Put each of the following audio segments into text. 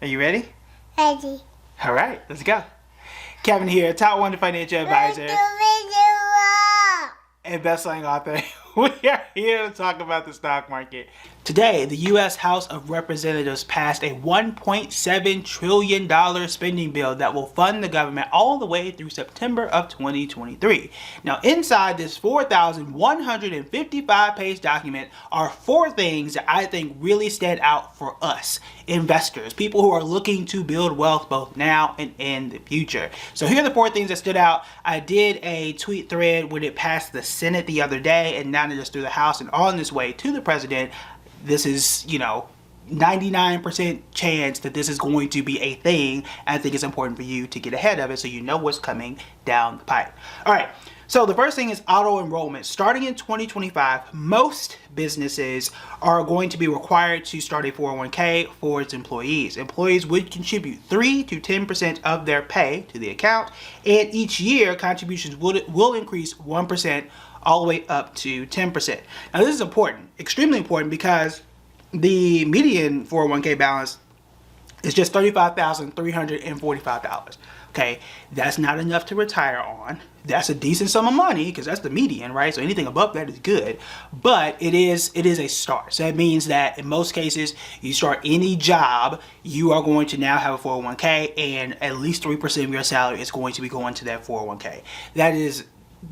Are you ready? Ready. All right, let's go. Kevin here, top 1 financial advisor and best-selling author. We are here to talk about the stock market. Today, the U.S. House of Representatives passed a $1.7 trillion spending bill that will fund the government all the way through September of 2023. Now, inside this 4,155-page document are 4 things that I think really stand out for us, investors, people who are looking to build wealth both now and in the future. So here are the 4 things that stood out. I did a tweet thread when it passed the Senate the other day, and now just through the House and on this way to the president. This is, 99% chance that this is going to be a thing. I think it's important for you to get ahead of it so you know what's coming down the pipe. All right. So the first thing is auto enrollment. Starting in 2025, most businesses are going to be required to start a 401k for its employees. Employees would contribute 3 to 10% of their pay to the account, and each year contributions will increase 1% all the way up to 10%. Now this is important, extremely important, because the median 401k balance is just $35,345. Okay, that's not enough to retire on. That's a decent sum of money because that's the median, right? So anything above that is good, but it is a start. So that means that in most cases, you start any job, you are going to now have a 401k, and at least 3% of your salary is going to be going to that 401k. That is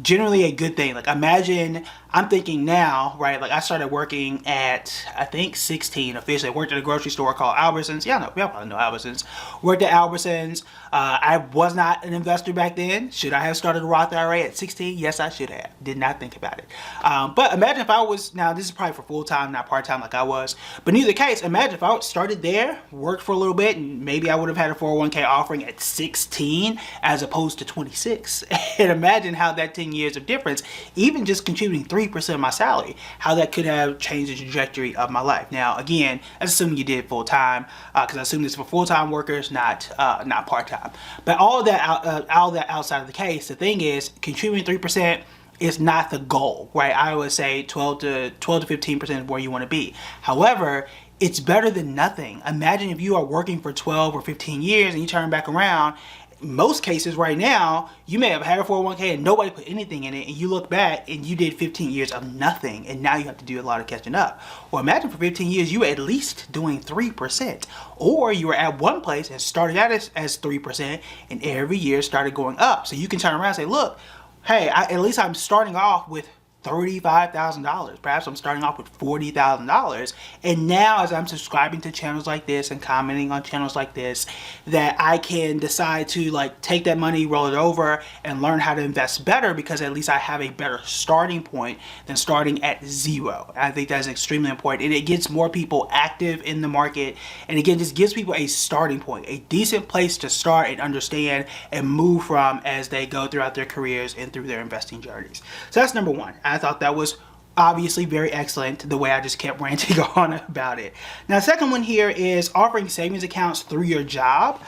generally a good thing. Like, imagine, I'm thinking now, right? Like, I started working at, I think 16 officially. I worked at a grocery store called Albertsons. Y'all probably know Albertsons. Worked at Albertsons. I was not an investor back then. Should I have started a Roth IRA at 16? Yes, I should have. Did not think about it. But imagine if I was, now this is probably for full-time, not part-time like I was. But in either case, imagine if I started there, worked for a little bit, and maybe I would have had a 401k offering at 16 as opposed to 26. And imagine how that 10 years of difference, even just contributing 3% of my salary, how that could have changed the trajectory of my life. Now, again, that's assuming you did full-time, because I assume this is for full-time workers, not part-time. But all that outside of the case, the thing is, contributing 3% is not the goal, right? I would say 12 to 15% is where you want to be. However, it's better than nothing. Imagine if you are working for 12 or 15 years and you turn back around. Most cases right now, you may have had a 401k and nobody put anything in it, and you look back and you did 15 years of nothing, and now you have to do a lot of catching up. Well, imagine for 15 years you were at least doing 3%, or you were at one place and started out as 3%, and every year started going up. So you can turn around and say, look, hey, at least I'm starting off with $35,000. Perhaps I'm starting off with $40,000. And now, as I'm subscribing to channels like this and commenting on channels like this, that I can decide to take that money, roll it over, and learn how to invest better, because at least I have a better starting point than starting at zero. I think that's extremely important. And it gets more people active in the market. And again, just gives people a starting point, a decent place to start and understand and move from as they go throughout their careers and through their investing journeys. So that's number 1. I thought that was obviously very excellent, the way I just kept ranting on about it. Now, the second one here is offering savings accounts through your job.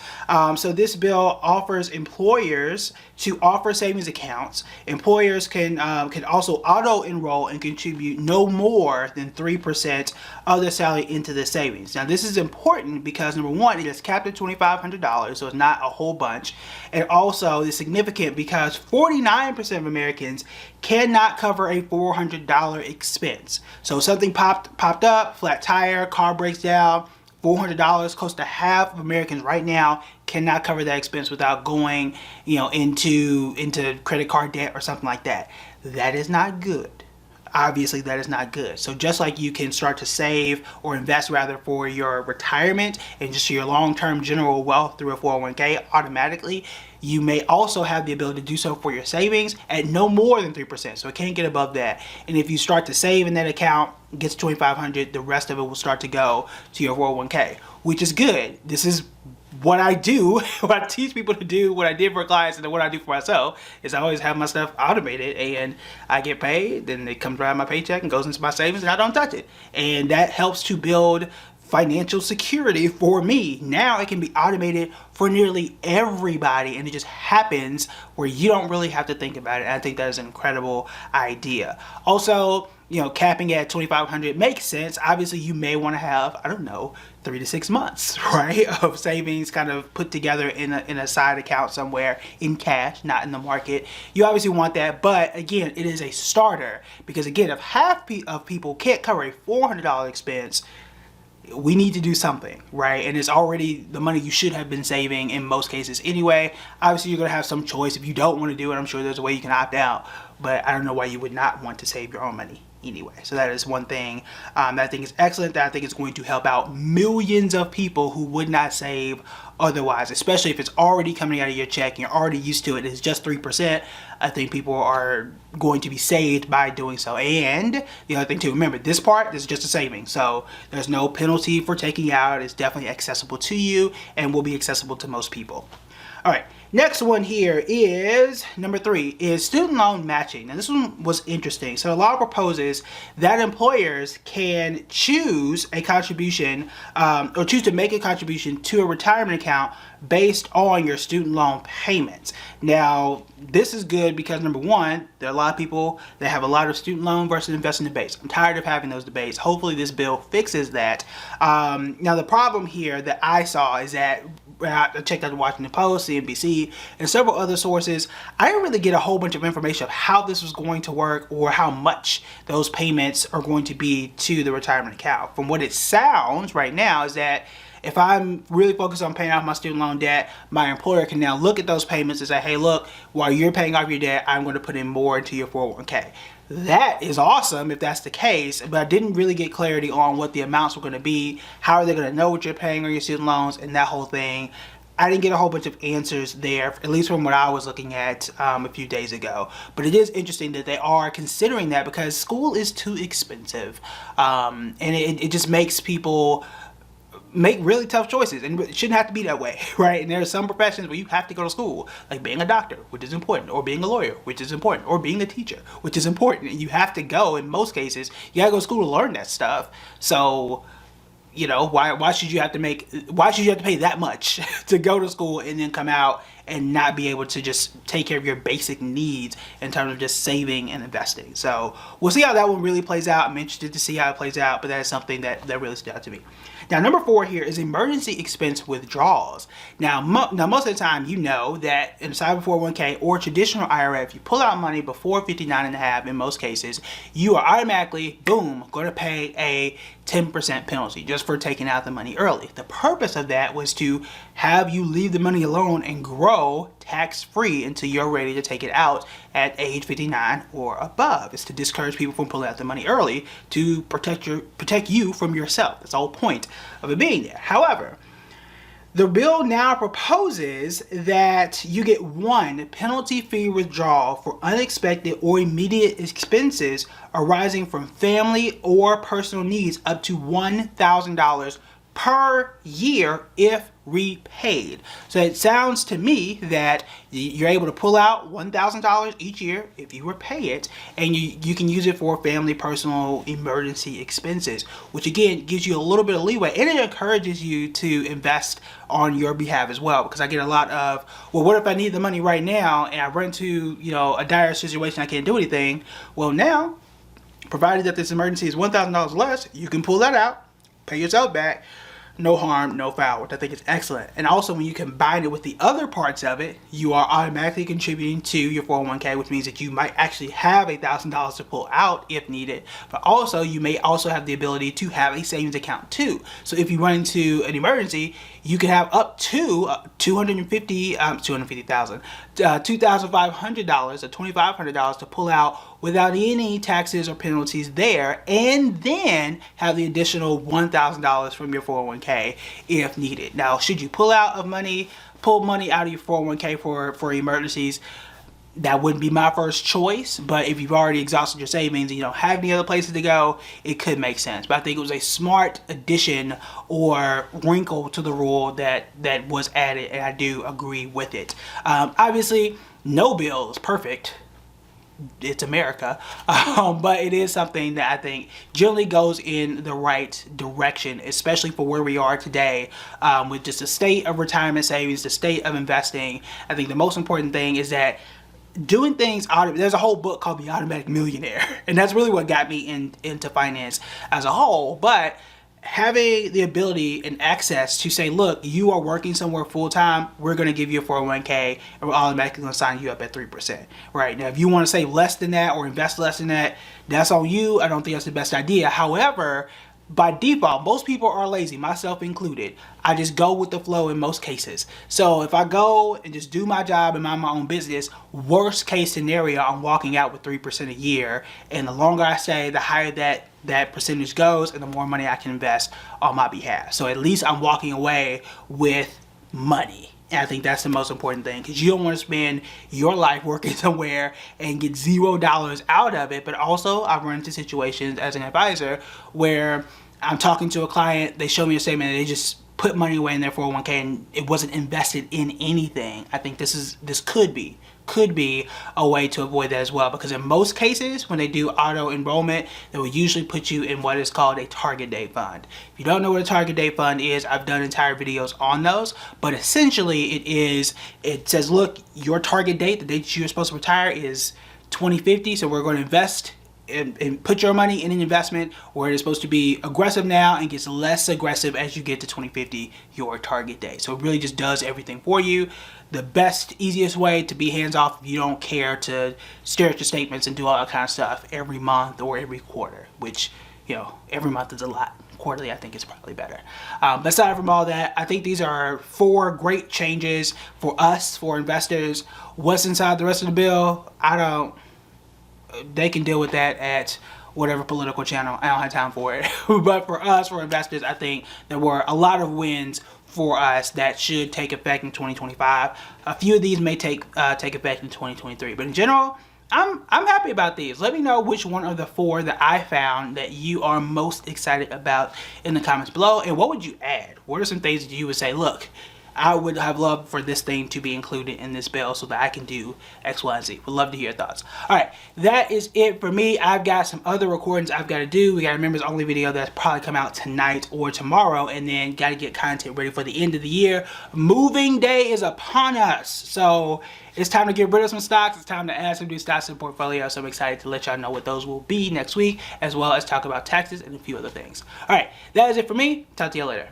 So this bill offers employers to offer savings accounts. Employers can also auto-enroll and contribute no more than 3% of their salary into the savings. Now, this is important because, number 1, it is capped at $2,500, so it's not a whole bunch. And also, it's significant because 49% of Americans cannot cover a $400 expense. So something popped up, flat tire, car breaks down, $400. Close to half of Americans right now cannot cover that expense without going, into credit card debt or something like that. That is not good. Obviously, that is not good. So just like you can start to save or invest rather for your retirement and just your long-term general wealth through a 401k automatically, you may also have the ability to do so for your savings at no more than 3%. So it can't get above that. And if you start to save in that account, it gets $2,500, the rest of it will start to go to your 401k, which is good. This is what I do, what I teach people to do, what I did for clients, and then what I do for myself is I always have my stuff automated, and I get paid, then it comes right out of my paycheck and goes into my savings, and I don't touch it. And that helps to build financial security for me. Now it can be automated for nearly everybody, and it just happens where you don't really have to think about it. I think that is an incredible idea. Also, capping at 2,500 makes sense. Obviously, you may want to have, I don't know, 3 to 6 months, right, of savings kind of put together in a side account somewhere in cash, not in the market. You obviously want that, but again, it is a starter, because again, if half of people can't cover a $400 expense, we need to do something, right? And it's already the money you should have been saving in most cases anyway. Obviously, you're going to have some choice. If you don't want to do it, I'm sure there's a way you can opt out, but I don't know why you would not want to save your own money anyway. So that is one thing that I think is excellent, that I think is going to help out millions of people who would not save otherwise, especially if it's already coming out of your check and you're already used to it. It's just 3%. I think people are going to be saved by doing so. And the other thing to remember, this is just a saving. So there's no penalty for taking out. It's definitely accessible to you and will be accessible to most people. All right, next one here is number 3 is student loan matching. Now this one was interesting. So the law proposes that employers can choose a contribution or choose to make a contribution to a retirement account based on your student loan payments. Now this is good because number 1, there are a lot of people that have a lot of student loan versus investment debates. I'm tired of having those debates. Hopefully this bill fixes that. Now the problem here that I saw is that I checked out the Washington Post, CNBC, and several other sources. I didn't really get a whole bunch of information of how this was going to work or how much those payments are going to be to the retirement account. From what it sounds right now is that if I'm really focused on paying off my student loan debt, my employer can now look at those payments and say, hey, look, while you're paying off your debt, I'm going to put in more into your 401k. That is awesome if that's the case, but I didn't really get clarity on what the amounts were going to be, how are they going to know what you're paying on your student loans, and that whole thing. I didn't get a whole bunch of answers there, at least from what I was looking at a few days ago. But it is interesting that they are considering that because school is too expensive, and it just makes people make really tough choices, and it shouldn't have to be that way, right? And there are some professions where you have to go to school, like being a doctor, which is important, or being a lawyer, which is important, or being a teacher, which is important, and you have to go. In most cases, you gotta go to school to learn that stuff. So why should you have to pay that much to go to school and then come out and not be able to just take care of your basic needs in terms of just saving and investing? So we'll see how that one really plays out. I'm interested to see how it plays out, but that is something that really stood out to me. Now, number 4 here is emergency expense withdrawals. Now most of the time, that in a cyber 401k or traditional IRA, if you pull out money before 59.5 in most cases, you are automatically, boom, going to pay a 10% penalty just for taking out the money early. The purpose of that was to have you leave the money alone and grow tax-free until you're ready to take it out at age 59 or above. It's to discourage people from pulling out the money early to protect you from yourself. That's the whole point of it being there. However, the bill now proposes that you get 1 penalty-free withdrawal for unexpected or immediate expenses arising from family or personal needs up to $1,000 per year if repaid. So it sounds to me that you're able to pull out $1,000 each year if you repay it, and you can use it for family, personal, emergency expenses, which again gives you a little bit of leeway, and it encourages you to invest on your behalf as well. Because I get a lot of, well, what if I need the money right now and I run into a dire situation, I can't do anything? Well, now, provided that this emergency is $1,000 less, you can pull that out, pay yourself back. No harm, no foul, which I think is excellent. And also when you combine it with the other parts of it, you are automatically contributing to your 401k, which means that you might actually have $1,000 to pull out if needed. But also you may also have the ability to have a savings account too. So if you run into an emergency, you can have up to $2,500 or $2,500 to pull out without any taxes or penalties there, and then have the additional $1,000 from your 401k if needed. Now, should you pull money out of your 401k for emergencies? That wouldn't be my first choice, but if you've already exhausted your savings and you don't have any other places to go, it could make sense. But I think it was a smart addition or wrinkle to the rule that was added, and I do agree with it. Obviously, no bill is perfect. it's America. But it is something that I think generally goes in the right direction, especially for where we are today, with just the state of retirement savings, the state of investing. I think the most important thing is that doing things there's a whole book called The Automatic Millionaire, and that's really what got me into finance as a whole. But having the ability and access to say, look, you are working somewhere full-time, we're going to give you a 401k and we're automatically going to sign you up at 3%. Right now, if you want to save less than that or invest less than that, that's on you. I don't think that's the best idea. However, by default, most people are lazy, myself included. I just go with the flow in most cases. So if I go and just do my job and mind my own business, worst case scenario, I'm walking out with 3% a year. And the longer I stay, the higher that percentage goes and the more money I can invest on my behalf. So at least I'm walking away with money. And I think that's the most important thing, because you don't want to spend your life working somewhere and get $0 out of it. But also, I've run into situations as an advisor where I'm talking to a client, they show me a statement and they just put money away in their 401k and it wasn't invested in anything. I think this could be a way to avoid that as well, because in most cases when they do auto enrollment, they will usually put you in what is called a target date fund. If you don't know what a target date fund is, I've done entire videos on those, but essentially it says, look, your target date, the date you're supposed to retire, is 2050, so we're going to invest and put your money in an investment where it is supposed to be aggressive now and gets less aggressive as you get to 2050, your target date. So it really just does everything for you. The best, easiest way to be hands-off if you don't care to stare at your statements and do all that kind of stuff every month or every quarter, which, you know, every month is a lot. Quarterly, I think, is probably better. But aside from all that, I think these are 4 great changes for us, for investors. What's inside the rest of the bill, they can deal with that at whatever political channel. I don't have time for it. But for us, for investors, I think there were a lot of wins for us that should take effect in 2025. A few of these may take effect in 2023. But in general, I'm happy about these. Let me know which one of the 4 that I found that you are most excited about in the comments below. And what would you add? What are some things that you would say, look, I would have loved for this thing to be included in this bill so that I can do X, Y, and Z. Would love to hear your thoughts. All right, that is it for me. I've got some other recordings I've got to do. We got to remember it's only video that's probably come out tonight or tomorrow, and then got to get content ready for the end of the year. Moving day is upon us, so it's time to get rid of some stocks. It's time to add some new stocks to the portfolio. So I'm excited to let y'all know what those will be next week, as well as talk about taxes and a few other things. All right, that is it for me. Talk to you later.